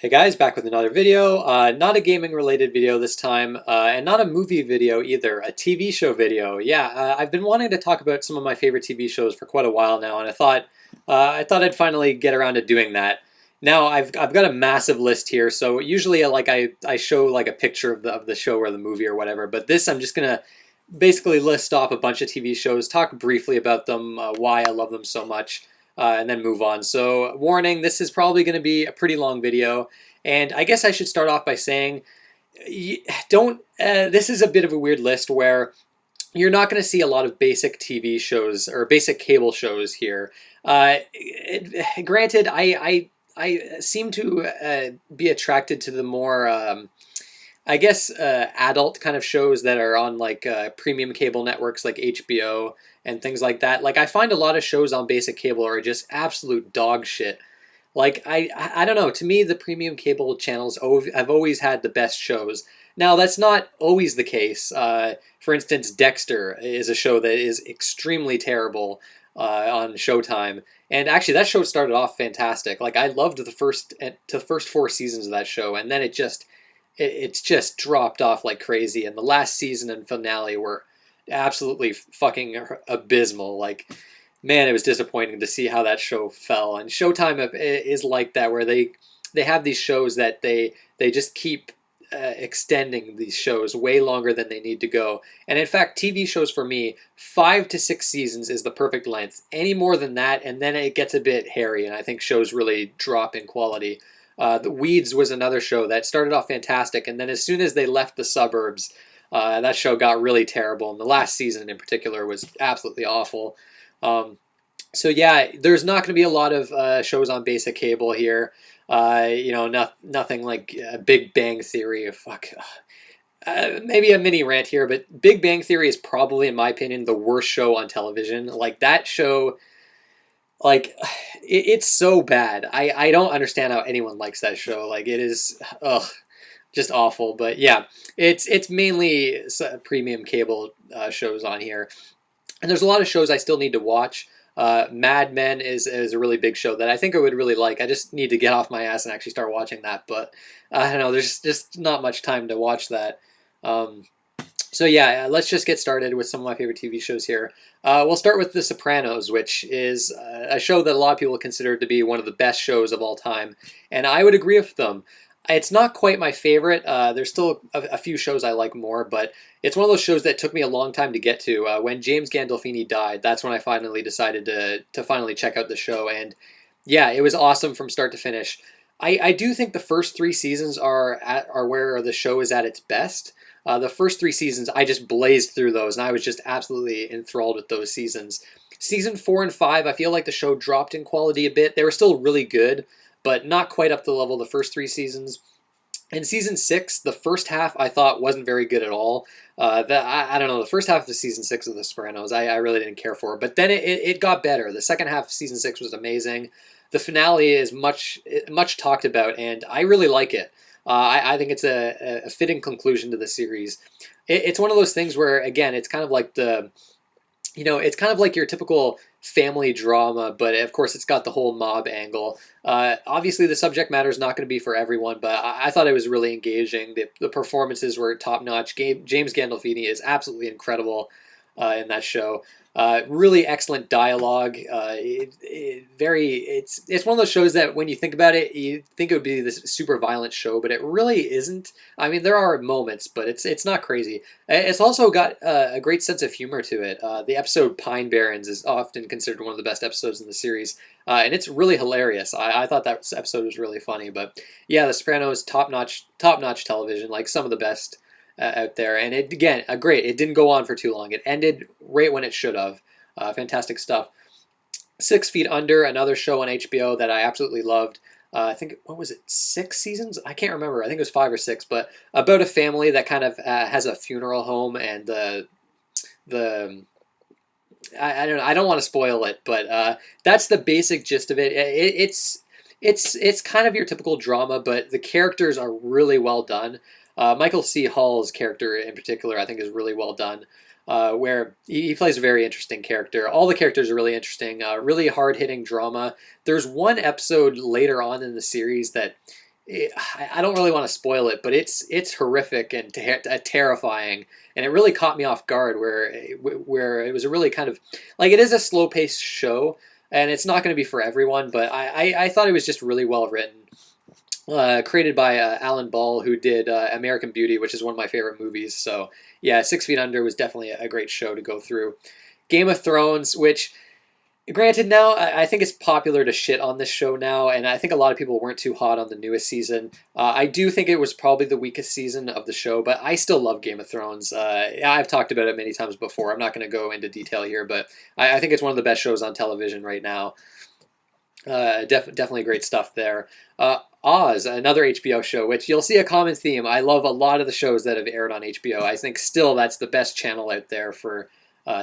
Hey guys, back with another video. Not a gaming related video this time, and not a movie video either, a TV show video. Yeah, I've been wanting to talk about some of my favorite TV shows for quite a while now, and I thought I'd finally get around to doing that. Now I've got a massive list here, so usually I show like a picture of the show or the movie or whatever, but this I'm just gonna basically list off a bunch of TV shows, talk briefly about them, why I love them so much, and then move on. So, warning, this is probably going to be a pretty long video. And I guess I should start off by saying, don't. This is a bit of a weird list where you're not going to see a lot of basic TV shows or basic cable shows here. Granted, I seem to be attracted to the more I guess adult kind of shows that are on like premium cable networks like HBO and things like that. Like I find a lot of shows on basic cable are just absolute dog shit. Like I don't know. To me, the premium cable channels have always had the best shows. Now that's not always the case. For instance, Dexter is a show that is extremely terrible on Showtime, and actually that show started off fantastic. Like I loved the first four seasons of that show, and then it's just dropped off like crazy. And the last season and finale were absolutely fucking abysmal. Like, man, it was disappointing to see how that show fell. And Showtime is like that, where they have these shows that they just keep extending these shows way longer than they need to go. And in fact, TV shows for me, 5 to 6 seasons is the perfect length. Any more than that, and then it gets a bit hairy, and I think shows really drop in quality. The Weeds was another show that started off fantastic, and then as soon as they left the suburbs, that show got really terrible. And the last season in particular was absolutely awful. So yeah, there's not going to be a lot of shows on basic cable here. Nothing like Big Bang Theory. Fuck. Maybe a mini rant here, but Big Bang Theory is probably, in my opinion, the worst show on television. Like that show, like it's so bad. I don't understand how anyone likes that show. Like it is, ugh, just awful. But yeah, it's mainly premium cable shows on here, and there's a lot of shows I still need to watch. Mad Men is a really big show that I think I would really like. I just need to get off my ass and actually start watching that. But I don't know. There's just not much time to watch that. Um, so yeah, let's just get started with some of my favorite TV shows here. We'll start with The Sopranos, which is a show that a lot of people consider to be one of the best shows of all time, and I would agree with them. It's not quite my favorite. There's still a few shows I like more, but it's one of those shows that took me a long time to get to. When James Gandolfini died, that's when I finally decided to finally check out the show, and yeah, it was awesome from start to finish. I do think the first 3 seasons are where the show is at its best. The first 3 seasons, I just blazed through those, and I was just absolutely enthralled with those seasons. Season 4 and 5, I feel like the show dropped in quality a bit. They were still really good, but not quite up to the level of the first 3 seasons. In season 6, the first half I thought wasn't very good at all. I don't know, the first half of the season 6 of The Sopranos, I really didn't care for. But then it got better. The second half of season 6 was amazing. The finale is much talked about, and I really like it. I think it's a fitting conclusion to the series. It's one of those things where, again, it's kind of like it's kind of like your typical family drama, but of course it's got the whole mob angle. Obviously, the subject matter is not going to be for everyone, but I thought it was really engaging. The performances were top notch. James Gandolfini is absolutely incredible in that show. Really excellent dialogue. It's one of those shows that when you think about it, you think it would be this super violent show, but it really isn't. I mean, there are moments, but it's not crazy. It's also got a great sense of humor to it. The episode Pine Barrens is often considered one of the best episodes in the series, and it's really hilarious. I thought that episode was really funny. But yeah, The Sopranos, top notch television, like some of the best out there. And it again, great. It didn't go on for too long. It ended right when it should have. Fantastic stuff. 6 Feet Under, another show on HBO that I absolutely loved. I think, what was it, 6 seasons? I can't remember. I think it was 5 or 6, but about a family that kind of has a funeral home, and the I don't want to spoil it, but that's the basic gist of it. It's kind of your typical drama, but the characters are really well done. Michael C. Hall's character in particular, I think, is really well done. Where he plays a very interesting character. All the characters are really interesting. Really hard-hitting drama. There's one episode later on in the series that I don't really want to spoil it, but it's horrific and terrifying, and it really caught me off guard. Where it was a really kind of like, it is a slow paced show, and it's not going to be for everyone. But I thought it was just really well written. Created by Alan Ball, who did American Beauty, which is one of my favorite movies. So yeah, 6 Feet Under was definitely a great show to go through. Game of Thrones, which, granted, now I think it's popular to shit on this show now, and I think a lot of people weren't too hot on the newest season. I do think it was probably the weakest season of the show, but I still love Game of Thrones. I've talked about it many times before. I'm not going to go into detail here, but I think it's one of the best shows on television right now. Definitely great stuff there. Oz, another HBO show, which you'll see a common theme. I love a lot of the shows that have aired on HBO. I think still that's the best channel out there for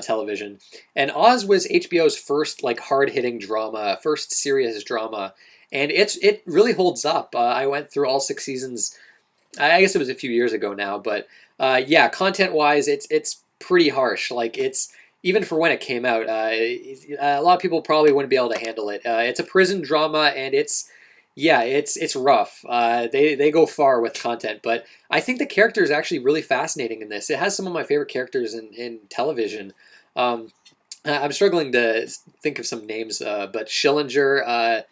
television. And Oz was HBO's first like hard hitting drama, first serious drama, and it really holds up. I went through all 6 seasons. I guess it was a few years ago now, but yeah, content wise, it's pretty harsh. Like, it's, even for when it came out, a lot of people probably wouldn't be able to handle it. It's a prison drama, and it's rough. They go far with content, but I think the character is actually really fascinating in this. It has some of my favorite characters in television. I'm struggling to think of some names, but Schillinger,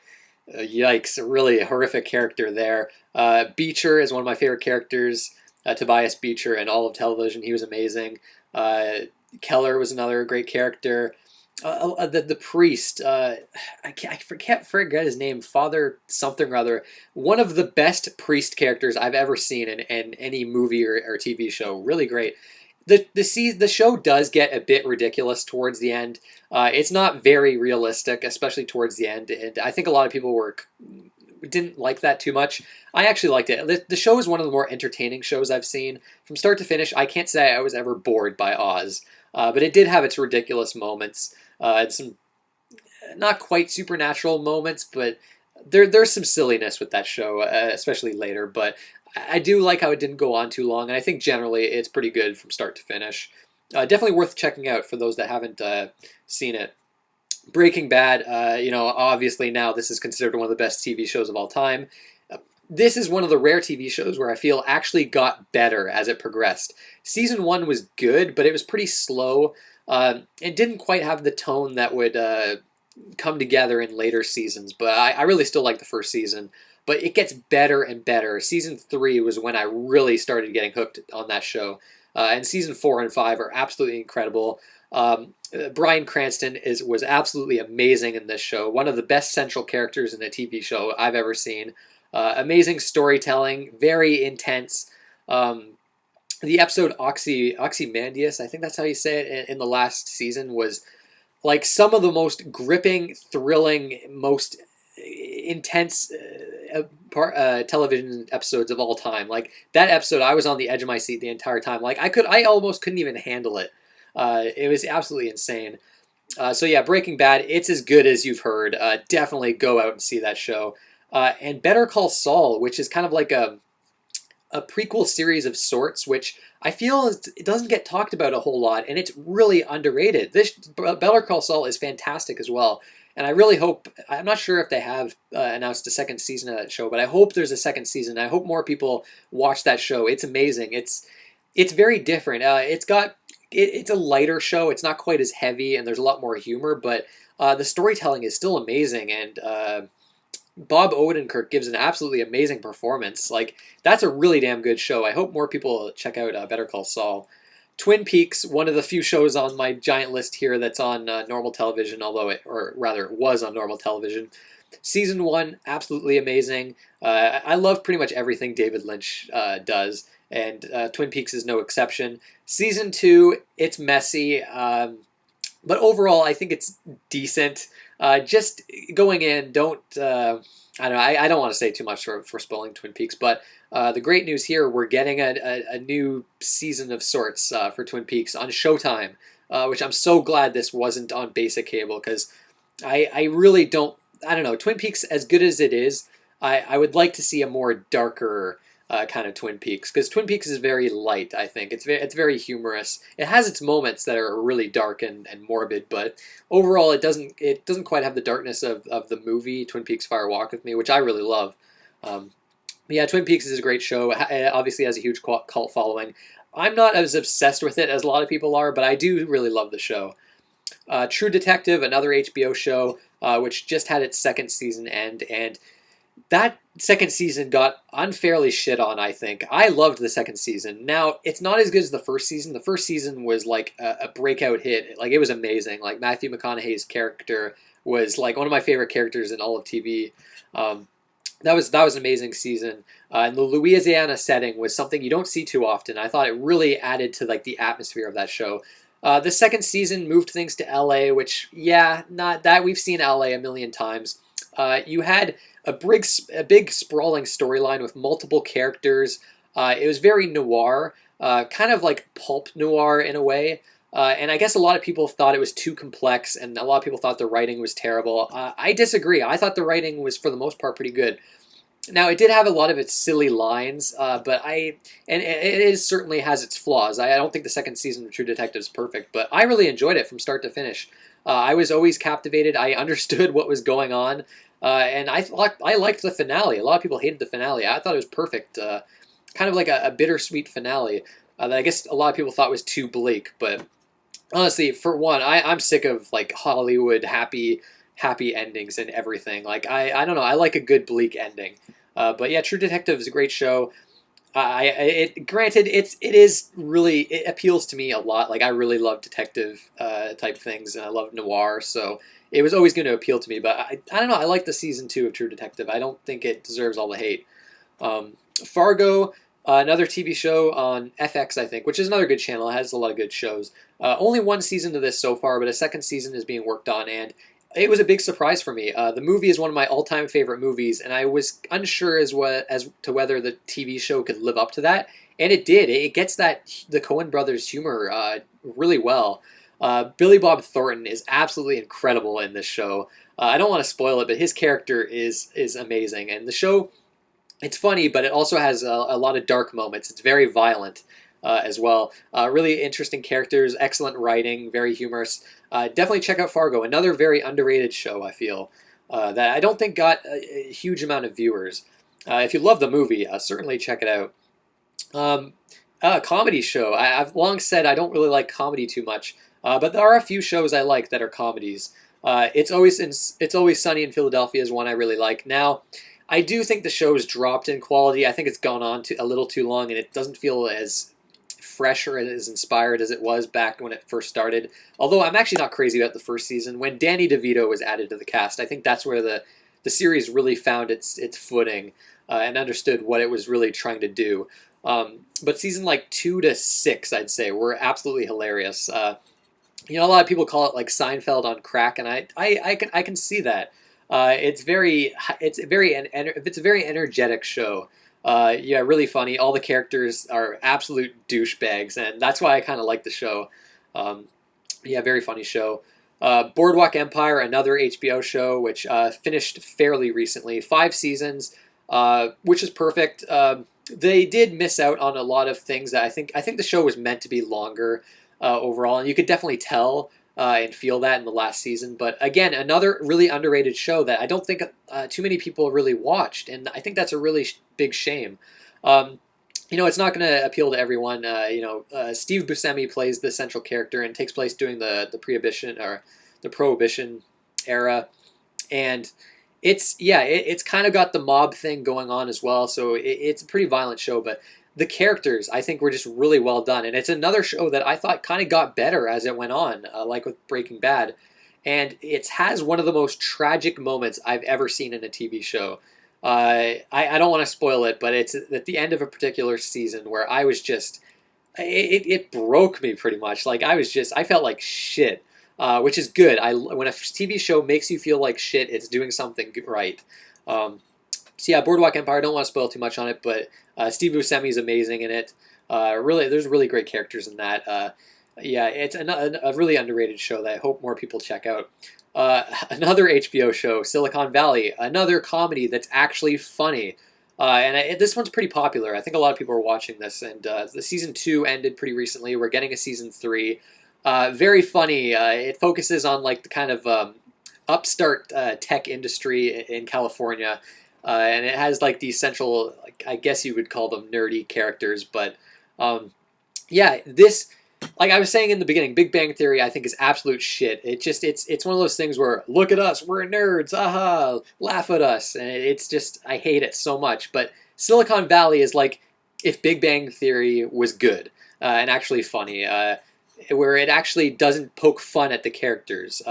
yikes, a really horrific character there. Beecher is one of my favorite characters. Tobias Beecher in all of television, he was amazing. Keller was another great character. The priest, I forget his name, Father something or other. One of the best priest characters I've ever seen in any movie or TV show. Really great. The show does get a bit ridiculous towards the end. It's not very realistic, especially towards the end, and I think a lot of people didn't like that too much. I actually liked it. The show is one of the more entertaining shows I've seen from start to finish. I can't say I was ever bored by Oz, but it did have its ridiculous moments. And some not quite supernatural moments, but there's some silliness with that show, especially later. But I do like how it didn't go on too long, and I think generally it's pretty good from start to finish. Definitely worth checking out for those that haven't seen it. Breaking Bad, obviously now this is considered one of the best TV shows of all time. This is one of the rare TV shows where I feel actually got better as it progressed. Season 1 was good, but it was pretty slow. It didn't quite have the tone that would come together in later seasons, but I really still like the first season. But it gets better and better. Season 3 was when I really started getting hooked on that show. And season 4 and 5 are absolutely incredible. Bryan Cranston was absolutely amazing in this show. One of the best central characters in a TV show I've ever seen. Amazing storytelling, very intense. The episode Ozymandias, I think that's how you say it, in the last season, was like some of the most gripping, thrilling, most intense television episodes of all time. Like, that episode, I was on the edge of my seat the entire time. Like, I almost couldn't even handle it. It was absolutely insane. So yeah, Breaking Bad, it's as good as you've heard. Definitely go out and see that show. And Better Call Saul, which is kind of like a prequel series of sorts, which I feel it doesn't get talked about a whole lot, and it's really underrated. This Better Call Saul is fantastic as well, and I really hope, I'm not sure if they have announced a second season of that show, but I hope there's a second season. I hope more people watch that show. It's amazing. It's very different. It's a lighter show. It's not quite as heavy, and there's a lot more humor, but the storytelling is still amazing, and Bob Odenkirk gives an absolutely amazing performance. Like, that's a really damn good show. I hope more people check out Better Call Saul. Twin Peaks, one of the few shows on my giant list here that's on normal television, it was on normal television. Season 1, absolutely amazing. I love pretty much everything David Lynch does, and Twin Peaks is no exception. Season 2, it's messy, but overall I think it's decent. Just going in, I don't want to say too much for spoiling Twin Peaks, but the great news here, we're getting a new season of sorts for Twin Peaks on Showtime, which I'm so glad this wasn't on basic cable, because I really don't know, Twin Peaks, as good as it is, I would like to see a more darker kind of Twin Peaks, because Twin Peaks is very light. I think it's very humorous. It has its moments that are really dark and morbid, but overall it doesn't quite have the darkness of the movie Twin Peaks Fire Walk with Me, which I really love. Yeah, Twin Peaks is a great show. Obviously has a huge cult following. I'm not as obsessed with it as a lot of people are, but I do really love the show. True Detective, another HBO show, which just had its second season end, and that second season got unfairly shit on, I think. I loved the second season. Now, it's not as good as the first season. The first season was like a breakout hit. Like, it was amazing. Like, Matthew McConaughey's character was like one of my favorite characters in all of TV. Um, that was an amazing season. And the Louisiana setting was something you don't see too often. I thought it really added to like the atmosphere of that show. The second season moved things to LA, which yeah, not that we've seen LA a million times. You had a big sprawling storyline with multiple characters. It was very noir, kind of like pulp noir in a way. And I guess a lot of people thought it was too complex, and a lot of people thought the writing was terrible. I disagree. I thought the writing was, for the most part, pretty good. Now, it did have a lot of its silly lines, and it is certainly has its flaws. I don't think the second season of True Detective is perfect, but I really enjoyed it from start to finish. I was always captivated. I understood what was going on, and I liked the finale. A lot of people hated the finale. I thought it was perfect, kind of like a bittersweet finale that I guess a lot of people thought was too bleak. But honestly, for one, I'm sick of like Hollywood happy endings and everything. Like I don't know. I like a good bleak ending. But yeah, True Detective is a great show. Granted, it appeals to me a lot. Like I really love detective type things, and I love noir, so it was always going to appeal to me. But I don't know. I like the season 2 of True Detective. I don't think it deserves all the hate. Fargo, another TV show on FX, I think, which is another good channel. It has a lot of good shows. Only one season to this so far, but a second season is being worked on, and it was a big surprise for me. The movie is one of my all-time favorite movies, and I was unsure as to whether the TV show could live up to that, and it did. It gets the Coen Brothers humor really well. Billy Bob Thornton is absolutely incredible in this show. I don't want to spoil it, but his character is amazing, and the show, it's funny, but it also has a lot of dark moments. It's very violent as well. Really interesting characters, excellent writing, very humorous. Definitely check out Fargo, another very underrated show, I feel, that I don't think got a huge amount of viewers. If you love the movie, certainly check it out. A comedy show. I've long said I don't really like comedy too much, but there are a few shows I like that are comedies. It's always Sunny in Philadelphia is one I really like. Now, I do think the show's dropped in quality. I think it's gone on to a little too long, and it doesn't feel as fresh or as inspired as it was back when it first started. Although I'm actually not crazy about the first season. When Danny DeVito was added to the cast, I think that's where the series really found its footing and understood what it was really trying to do. But season like 2 to 6, I'd say, were absolutely hilarious. A lot of people call it like Seinfeld on crack, and I can see that. It's a very energetic show. Yeah, really funny. All the characters are absolute douchebags, and that's why I kind of like the show. Um, yeah, very funny show. Boardwalk Empire, another HBO show, which finished fairly recently, 5 seasons, which is perfect. They did miss out on a lot of things that I think the show was meant to be longer overall, and you could definitely tell and feel that in the last season. But again, another really underrated show that I don't think too many people really watched, and I think that's a really big shame. Um, it's not going to appeal to everyone. Steve Buscemi plays the central character and takes place during the Prohibition era, and it's kind of got the mob thing going on as well. So it's a pretty violent show, but the characters I think were just really well done, and it's another show that I thought kind of got better as it went on, like with Breaking Bad, and it has one of the most tragic moments I've ever seen in a TV show. I don't want to spoil it, but it's at the end of a particular season where I was just it broke me pretty much. Like I felt like shit, which is good. When a TV show makes you feel like shit, it's doing something right. Um, so yeah, Boardwalk Empire. I don't want to spoil too much on it, but Steve Buscemi is amazing in it. Really, there's really great characters in that. Yeah, it's a really underrated show that I hope more people check out. Another HBO show, Silicon Valley, another comedy that's actually funny. This one's pretty popular. I think a lot of people are watching this, and the season 2 ended pretty recently. We're getting a season 3. Very funny. It focuses on like the kind of upstart tech industry in California. and it has like these central, like, I guess you would call them nerdy characters, but um, yeah, this, like I was saying in the beginning, Big Bang Theory I think is absolute shit. It's one of those things where look at us, we're nerds, aha, laugh at us, and it's just I hate it so much. But Silicon Valley is like if Big Bang Theory was good and actually funny, where it actually doesn't poke fun at the characters.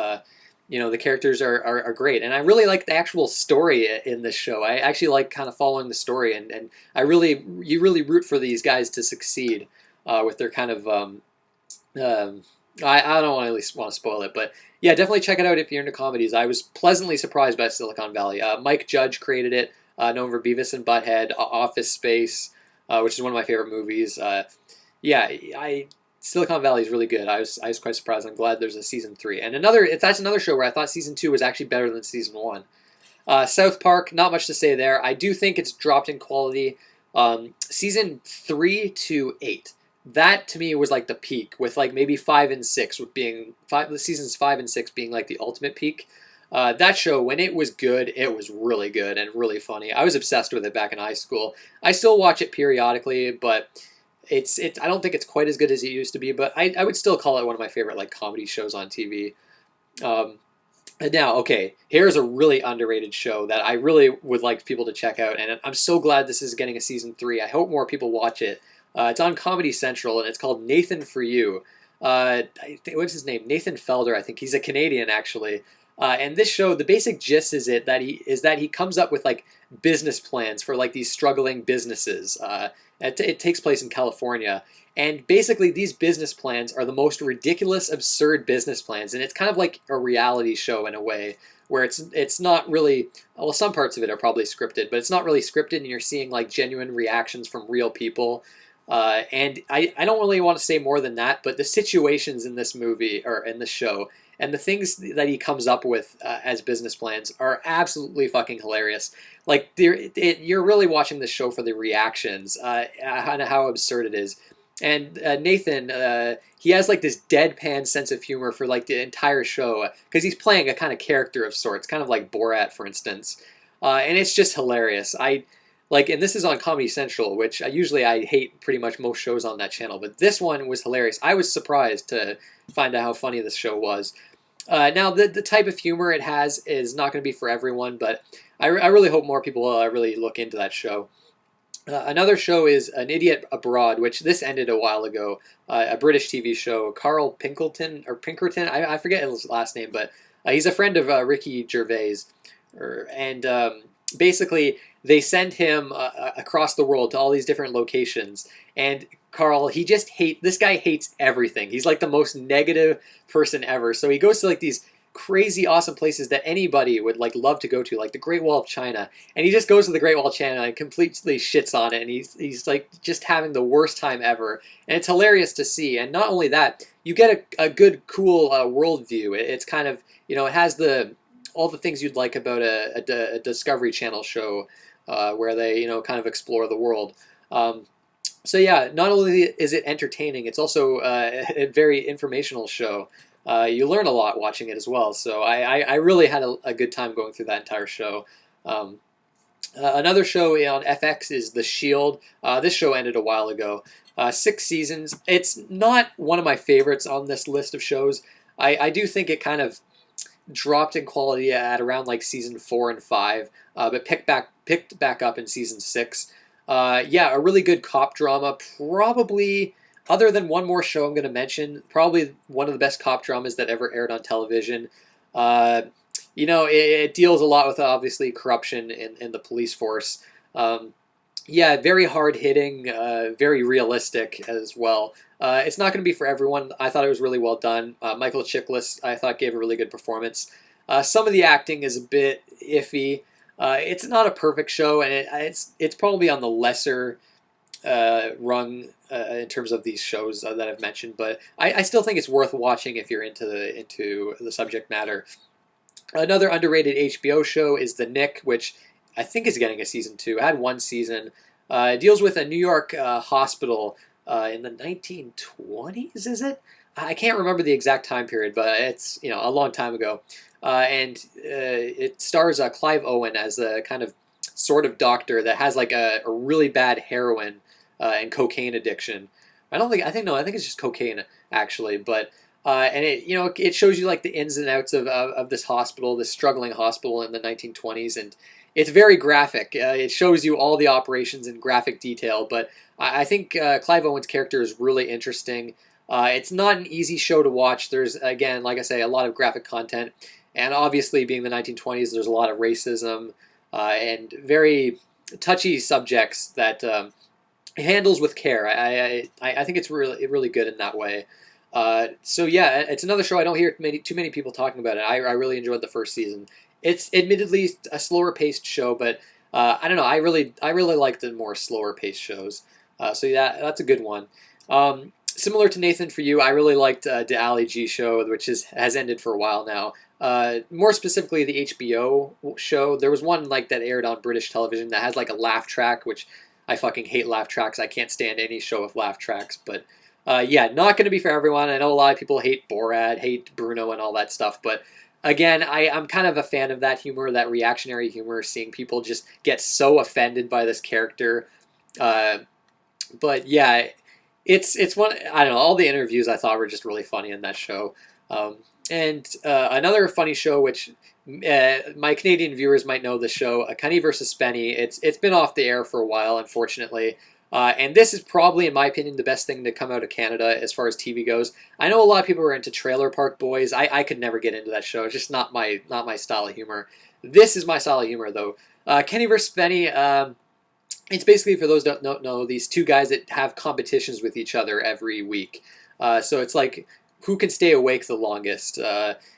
The characters are great, and I really like the actual story in this show. I actually like kind of following the story, and you really root for these guys to succeed with their kind of I don't want to at least want to spoil it, but yeah, definitely check it out if you're into comedies. I was pleasantly surprised by Silicon Valley. Mike Judge created it, known for Beavis and Butthead, Office Space, which is one of my favorite movies. Yeah, I Silicon Valley is really good. I was quite surprised. I'm glad there's a season 3 and that's another show where I thought season 2 was actually better than season 1. South Park, not much to say there. I do think it's dropped in quality. Season 3 to 8. That to me was like the peak, with like maybe 5 and 6 with being seasons 5 and 6 being like the ultimate peak. That show, when it was good, it was really good and really funny. I was obsessed with it back in high school. I still watch it periodically, but I don't think it's quite as good as it used to be. But I would still call it one of my favorite like comedy shows on TV. And now, okay, here's a really underrated show that I really would like people to check out, and I'm so glad this is getting a season 3. I hope more people watch it. It's on Comedy Central, and it's called Nathan For You. What's his name? Nathan Felder, I think. He's a Canadian, actually. And this show, the basic gist is that he comes up with like business plans for like these struggling businesses. It takes place in California, and basically these business plans are the most ridiculous, absurd business plans, and it's kind of like a reality show in a way, where it's not really, well, some parts of it are probably scripted, but it's not really scripted, and you're seeing like genuine reactions from real people. And I don't really want to say more than that, but the situations in this movie or in the show and the things that he comes up with as business plans are absolutely fucking hilarious. Like you're really watching the show for the reactions and how absurd it is. And Nathan, he has like this deadpan sense of humor for like the entire show because he's playing a kind of character of sorts, kind of like Borat, for instance. And it's just hilarious. And this is on Comedy Central, which I hate pretty much most shows on that channel, but this one was hilarious. I was surprised to find out how funny this show was. Now, the type of humor it has is not going to be for everyone, but I really hope more people really look into that show. Another show is An Idiot Abroad, which this ended a while ago, a British TV show. Carl Pinkerton, I forget his last name, but he's a friend of Ricky Gervais. And basically, they send him across the world to all these different locations. And Carl, this guy hates everything. He's like the most negative person ever. So he goes to like these crazy awesome places that anybody would like love to go to, like the Great Wall of China. And he just goes to the Great Wall of China and completely shits on it. And he's like just having the worst time ever. And it's hilarious to see. And not only that, you get a good, cool worldview. It's kind of, it has all the things you'd like about a Discovery Channel show where they, kind of explore the world. So yeah, not only is it entertaining, it's also a very informational show. You learn a lot watching it as well. So I really had a good time going through that entire show. Another show on FX is The Shield. This show ended a while ago. 6 seasons. It's not one of my favorites on this list of shows. I do think it kind of dropped in quality at around like season 4 and 5, but picked back up in season 6. Yeah, a really good cop drama. Probably, other than one more show I'm going to mention, probably one of the best cop dramas that ever aired on television. It deals a lot with obviously corruption in the police force. Yeah, very hard hitting, very realistic as well. It's not going to be for everyone. I thought it was really well done. Michael Chiklis, I thought, gave a really good performance. Some of the acting is a bit iffy. It's not a perfect show, and it's probably on the lesser rung in terms of these shows that I've mentioned. But I still think it's worth watching if you're into the subject matter. Another underrated HBO show is The Knick, which I think is getting a season 2. It had 1 season. It deals with a New York hospital in the 1920s, is it? I can't remember the exact time period, but it's a long time ago. And it stars Clive Owen as the kind of sort of doctor that has like a really bad heroin and cocaine addiction. I think it's just cocaine actually, but and it shows you like the ins and outs of this hospital, this struggling hospital in the 1920s, and it's very graphic. It shows you all the operations in graphic detail, but I think Clive Owen's character is really interesting. It's not an easy show to watch. There's, again, like I say, a lot of graphic content, and obviously being the 1920s, there's a lot of racism and very touchy subjects that handles with care. I think it's really good in that way. So yeah, it's another show I don't hear too many people talking about it. I really enjoyed the first season. It's admittedly a slower paced show, but I don't know. I really like the more slower paced shows. So yeah, that's a good one. Similar to Nathan, for you, I really liked the Ali G show, which has ended for a while now. More specifically, the HBO show. There was one like that aired on British television that has like a laugh track, which I fucking hate laugh tracks. I can't stand any show with laugh tracks. But yeah, not going to be for everyone. I know a lot of people hate Borat, hate Bruno, and all that stuff. But again, I'm kind of a fan of that humor, that reactionary humor, seeing people just get so offended by this character. Uh, but yeah, it's one. I don't know. All the interviews I thought were just really funny in that show. And another funny show, which my Canadian viewers might know the show, Cunny versus Spenny. It's been off the air for a while, unfortunately. And this is probably, in my opinion, the best thing to come out of Canada as far as TV goes. I know a lot of people are into Trailer Park Boys. I could never get into that show. It's just not my style of humor. This is my style of humor, though. Kenny vs. Spenny. It's basically, for those that don't know, these two guys that have competitions with each other every week. So it's like who can stay awake the longest,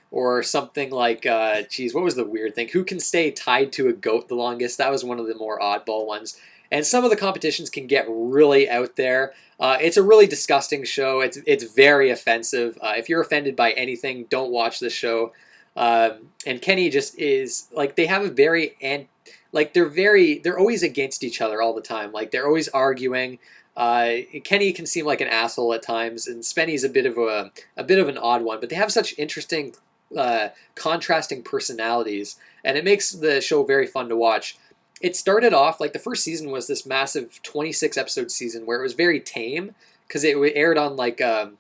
or something like, geez, what was the weird thing? Who can stay tied to a goat the longest? That was one of the more oddball ones. And some of the competitions can get really out there. It's a really disgusting show. It's very offensive. If you're offended by anything, don't watch this show. And Kenny just is like, they have a very like they're always against each other all the time. Like they're always arguing. Kenny can seem like an asshole at times, and Spenny's a bit of an odd one. But they have such interesting, contrasting personalities, and it makes the show very fun to watch. It started off like the first season was this massive 26 episode season where it was very tame because it aired on like a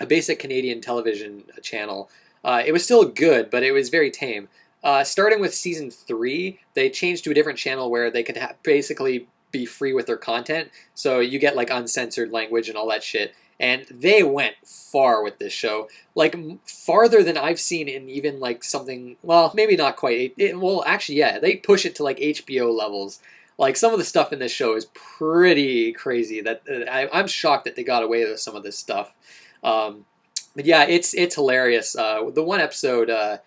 basic Canadian television channel. It was still good, but it was very tame. Starting with season 3, they changed to a different channel where they could basically be free with their content. So you get like uncensored language and all that shit. And they went far with this show, like farther than I've seen in even like something. Well, maybe not quite. Well, actually, yeah, they push it to like HBO levels. Like some of the stuff in this show is pretty crazy. That I'm shocked that they got away with some of this stuff. But yeah, it's hilarious. The one episode.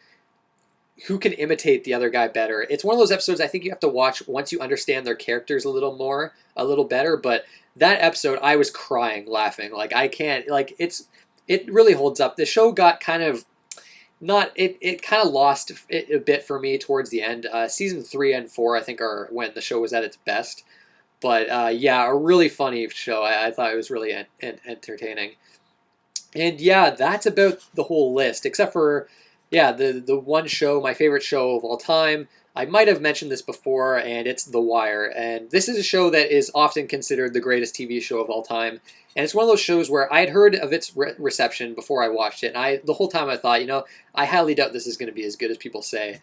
Who can imitate the other guy better? It's one of those episodes I think you have to watch once you understand their characters a little better. But that episode, I was crying, laughing. Like I can't, like it really holds up. The show got kind of it kind of lost it a bit for me towards the end. Season 3 and 4, I think, are when the show was at its best. But yeah, a really funny show. I thought it was really entertaining. And yeah, that's about the whole list, except for. Yeah, the one show, my favorite show of all time. I might have mentioned this before, and it's The Wire. And this is a show that is often considered the greatest TV show of all time. And it's one of those shows where I'd heard of its reception before I watched it. And the whole time I thought, I highly doubt this is going to be as good as people say.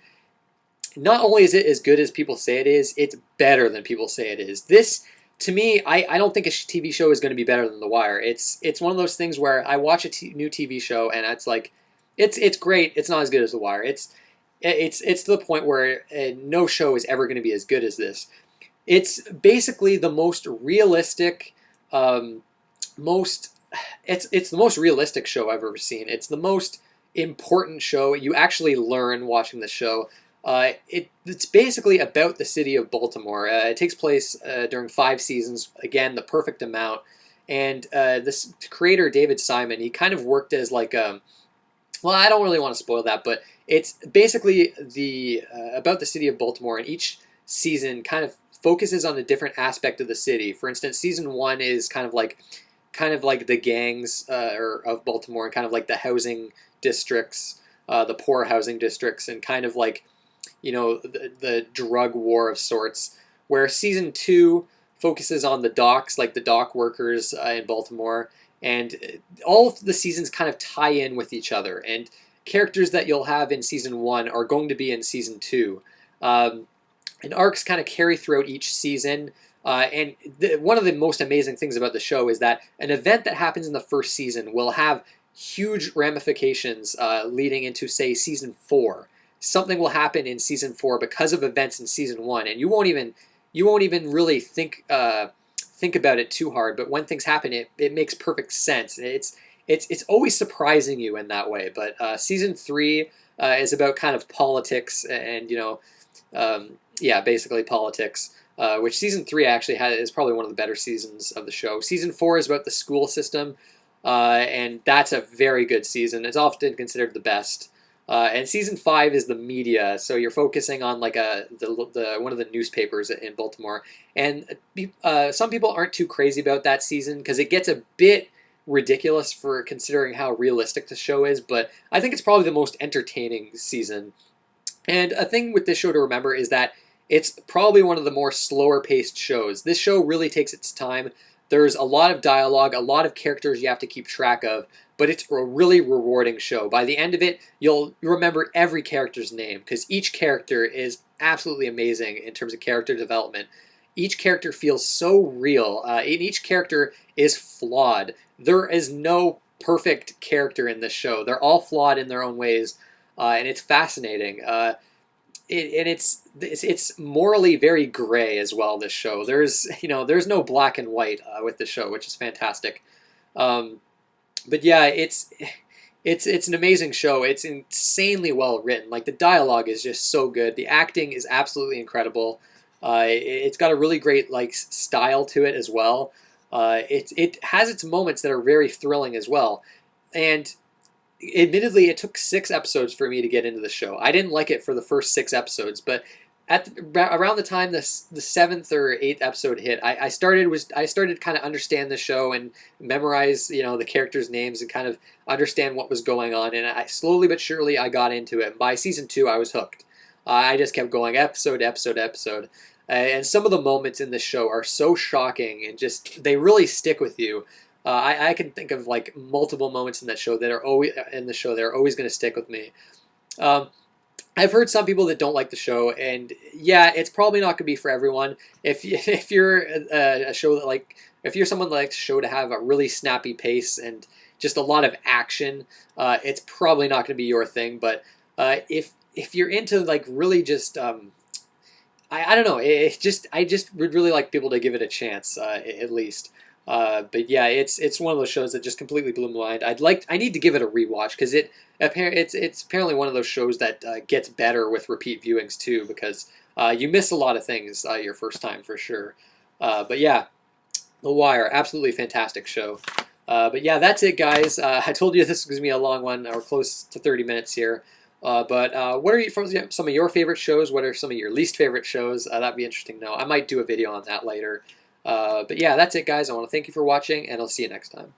Not only is it as good as people say it is, it's better than people say it is. This, to me, I don't think a TV show is going to be better than The Wire. It's one of those things where I watch a new TV show, and it's like, it's great. It's not as good as The Wire. It's to the point where no show is ever going to be as good as this. It's basically the most realistic, it's the most realistic show I've ever seen. It's the most important show. You actually learn watching the show. It's basically about the city of Baltimore. It takes place during 5 seasons. Again, the perfect amount. And this creator, David Simon, he kind of worked as like well, I don't really want to spoil that, but it's basically about the city of Baltimore, and each season kind of focuses on a different aspect of the city. For instance, season 1 is kind of like the gangs of Baltimore, and kind of like the housing districts, the poor housing districts, and kind of like the drug war of sorts. Where season 2 focuses on the docks, like the dock workers in Baltimore, and all of the seasons kind of tie in with each other. And characters that you'll have in season 1 are going to be in season 2. And arcs kind of carry throughout each season. One of the most amazing things about the show is that an event that happens in the first season will have huge ramifications leading into, say, season 4. Something will happen in season 4 because of events in season 1, and you won't even really think about it too hard. But when things happen, it makes perfect sense. It's always surprising you in that way. But season 3 is about kind of politics and basically politics. Which season 3 actually is probably one of the better seasons of the show. Season 4 is about the school system, and that's a very good season. It's often considered the best. And season 5 is the media, so you're focusing on like the one of the newspapers in Baltimore. And some people aren't too crazy about that season because it gets a bit ridiculous for considering how realistic the show is. But I think it's probably the most entertaining season. And a thing with this show to remember is that it's probably one of the more slower paced shows. This show really takes its time. There's a lot of dialogue, a lot of characters you have to keep track of, but it's a really rewarding show. By the end of it, you'll remember every character's name because each character is absolutely amazing in terms of character development. Each character feels so real, and each character is flawed. There is no perfect character in this show. They're all flawed in their own ways, and it's fascinating. It's morally very gray as well. This show, there's no black and white with the show, which is fantastic. But yeah, it's an amazing show. It's insanely well written. Like the dialogue is just so good. The acting is absolutely incredible. It's got a really great like style to it as well. It has its moments that are very thrilling as well. And admittedly, it took 6 episodes for me to get into the show. I didn't like it for the first 6 episodes, but around the time the 7th or 8th episode hit, I started kind of understand the show and memorize the characters' names and kind of understand what was going on. And I slowly but surely I got into it. And by season 2, I was hooked. I just kept going episode to episode to episode. And some of the moments in the show are so shocking and just they really stick with you. I can think of like multiple moments in that show that are always going to stick with me. I've heard some people that don't like the show, and yeah, it's probably not going to be for everyone. If you're a show that if you're someone that likes a show to have a really snappy pace and just a lot of action, it's probably not going to be your thing. But if you're into like really just I don't know, I just would really like people to give it a chance at least. But yeah, it's one of those shows that just completely blew my mind. I need to give it a rewatch because it's apparently one of those shows that gets better with repeat viewings too because you miss a lot of things your first time for sure. But yeah, The Wire, absolutely fantastic show. But yeah, that's it, guys. I told you this was gonna be a long one, or close to 30 minutes here. But what are some of your favorite shows? What are some of your least favorite shows? That'd be interesting to know. I might do a video on that later. But yeah, that's it, guys. I want to thank you for watching, and I'll see you next time.